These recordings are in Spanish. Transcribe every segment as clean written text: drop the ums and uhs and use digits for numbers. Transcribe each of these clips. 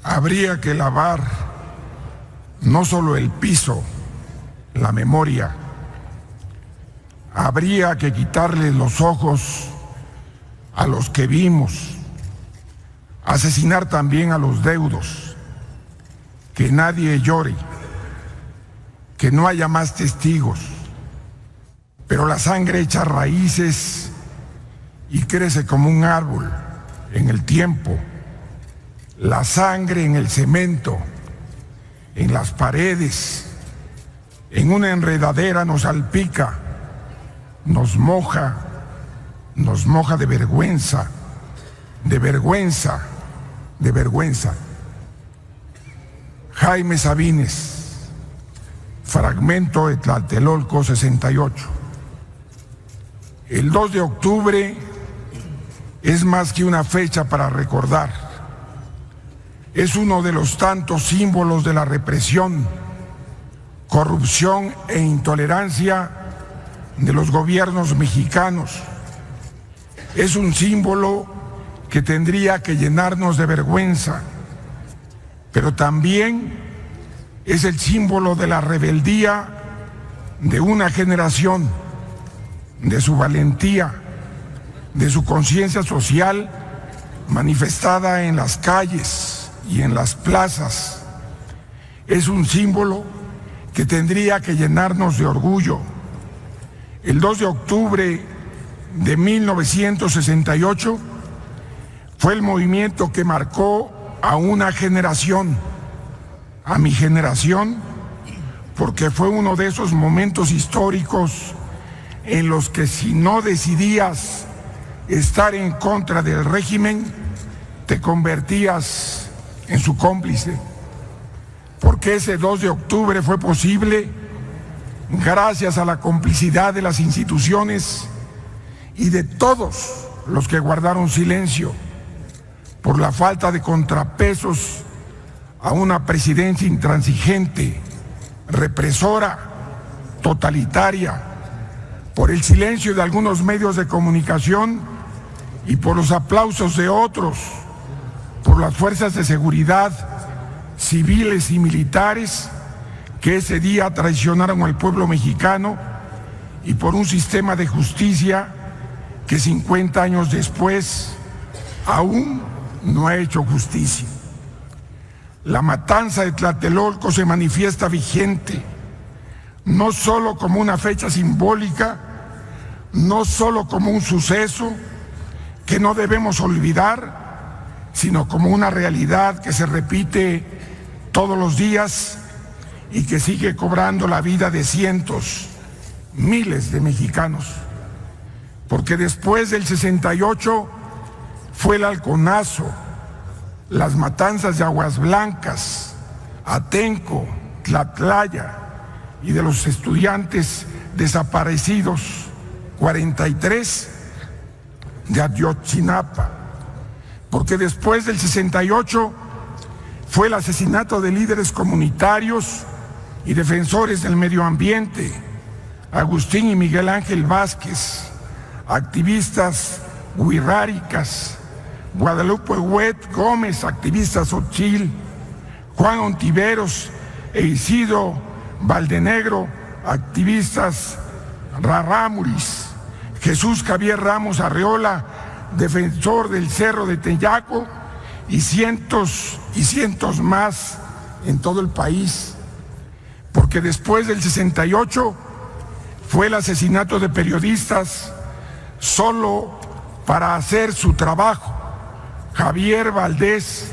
Habría que lavar no solo el piso, la memoria. Habría que quitarle los ojos a los que vimos, asesinar también a los deudos, que nadie llore, que no haya más testigos, pero la sangre echa raíces y crece como un árbol en el tiempo. La sangre en el cemento, en las paredes, en una enredadera nos salpica, nos moja de vergüenza, de vergüenza, de vergüenza. Jaime Sabines, fragmento de Tlatelolco 68. El 2 de octubre es más que una fecha para recordar. Es uno de los tantos símbolos de la represión, corrupción e intolerancia de los gobiernos mexicanos. Es un símbolo que tendría que llenarnos de vergüenza, pero también es el símbolo de la rebeldía de una generación, de su valentía, de su conciencia social manifestada en las calles y en las plazas. Es un símbolo que tendría que llenarnos de orgullo. El 2 de octubre de 1968 fue el movimiento que marcó a una generación, a mi generación, porque fue uno de esos momentos históricos en los que si no decidías estar en contra del régimen, te convertías en su cómplice, porque ese 2 de octubre fue posible gracias a la complicidad de las instituciones y de todos los que guardaron silencio por la falta de contrapesos a una presidencia intransigente, represora, totalitaria, por el silencio de algunos medios de comunicación y por los aplausos de otros, por las fuerzas de seguridad, civiles y militares, que ese día traicionaron al pueblo mexicano, y por un sistema de justicia que 50 años después aún no ha hecho justicia. La matanza de Tlatelolco se manifiesta vigente, no solo como una fecha simbólica, no solo como un suceso que no debemos olvidar, sino como una realidad que se repite todos los días y que sigue cobrando la vida de cientos, miles de mexicanos. Porque después del 68 fue el halconazo, las matanzas de Aguas Blancas, Atenco, Tlatlaya y de los estudiantes desaparecidos, 43 de Ayotzinapa. Porque después del 68 fue el asesinato de líderes comunitarios y defensores del medio ambiente, Agustín y Miguel Ángel Vázquez, activistas huirráricas, Guadalupe Huet Gómez, activista Xochitl, Juan Ontiveros e Isidro Valdenegro, activistas rarámuris, Jesús Javier Ramos Arreola, defensor del Cerro de Teyaco, y cientos más en todo el país. Porque después del 68 fue el asesinato de periodistas solo para hacer su trabajo. Javier Valdés,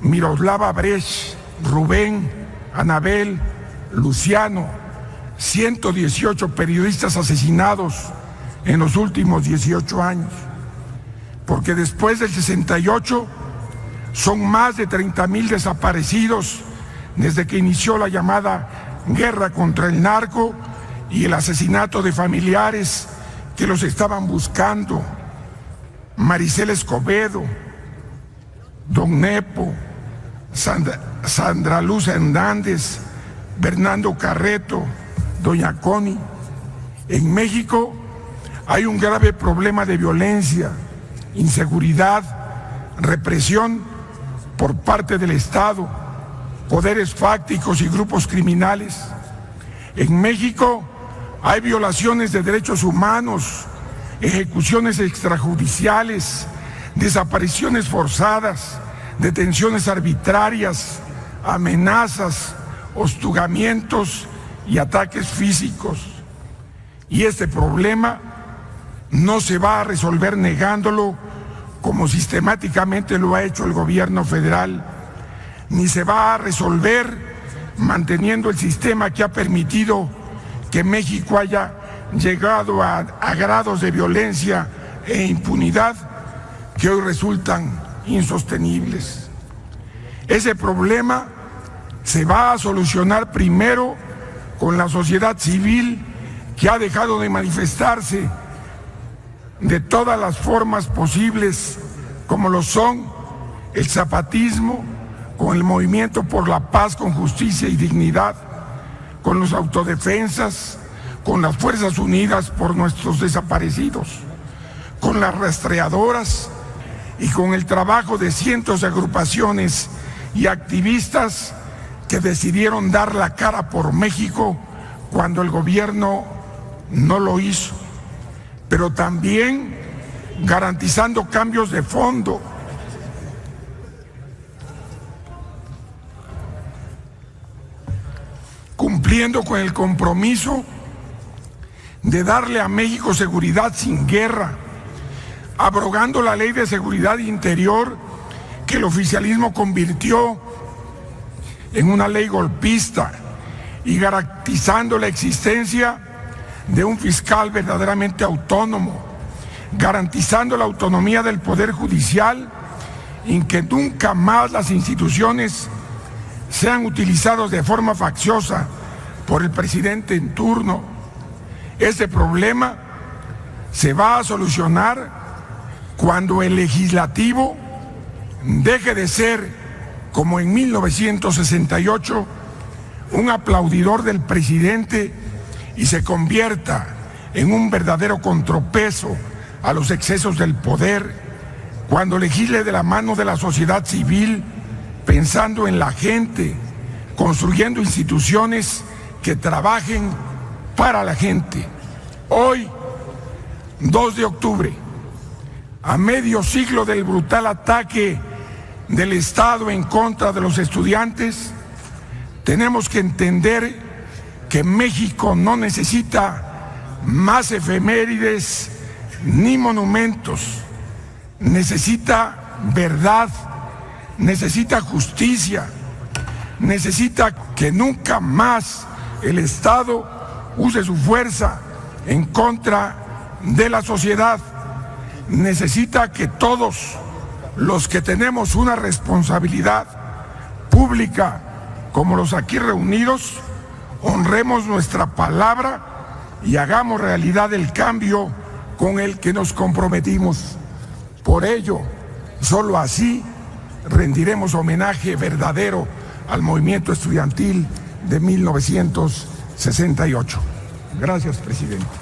Miroslava Brecht, Rubén, Anabel, Luciano, 118 periodistas asesinados en los últimos 18 años. Porque después del 68 son más de 30,000 desaparecidos desde que inició la llamada guerra contra el narco y el asesinato de familiares que los estaban buscando. Maricela Escobedo, Don Nepo, Sandra Luz Hernández, Bernardo Carreto, Doña Connie. En México hay un grave problema de violencia, inseguridad, represión por parte del Estado, poderes fácticos y grupos criminales. En México hay violaciones de derechos humanos, ejecuciones extrajudiciales, desapariciones forzadas, detenciones arbitrarias, amenazas, hostigamientos y ataques físicos. Y este problema no se va a resolver negándolo, como sistemáticamente lo ha hecho el gobierno federal, ni se va a resolver manteniendo el sistema que ha permitido que México haya llegado a grados de violencia e impunidad que hoy resultan insostenibles. Ese problema se va a solucionar primero con la sociedad civil, que ha dejado de manifestarse de todas las formas posibles, como lo son el zapatismo, con el movimiento por la paz, con justicia y dignidad, con los autodefensas, con las Fuerzas Unidas por nuestros desaparecidos, con las rastreadoras y con el trabajo de cientos de agrupaciones y activistas que decidieron dar la cara por México cuando el gobierno no lo hizo, pero también garantizando cambios de fondo. Cumpliendo con el compromiso de darle a México seguridad sin guerra, abrogando la Ley de Seguridad Interior que el oficialismo convirtió en una ley golpista, y garantizando la existencia de un fiscal verdaderamente autónomo, garantizando la autonomía del Poder Judicial, en que nunca más las instituciones sean utilizados de forma facciosa por el presidente en turno. Este problema se va a solucionar cuando el legislativo deje de ser, como en 1968, un aplaudidor del presidente y se convierta en un verdadero contrapeso a los excesos del poder, cuando legisle de la mano de la sociedad civil, pensando en la gente, construyendo instituciones que trabajen para la gente. Hoy, 2 de octubre, a medio siglo del brutal ataque del Estado en contra de los estudiantes, tenemos que entender que México no necesita más efemérides ni monumentos, necesita verdad, necesita justicia, necesita que nunca más el Estado use su fuerza en contra de la sociedad. Necesita que todos los que tenemos una responsabilidad pública, como los aquí reunidos, honremos nuestra palabra y hagamos realidad el cambio con el que nos comprometimos. Por ello, solo así rendiremos homenaje verdadero al movimiento estudiantil de 1968. Gracias, presidente.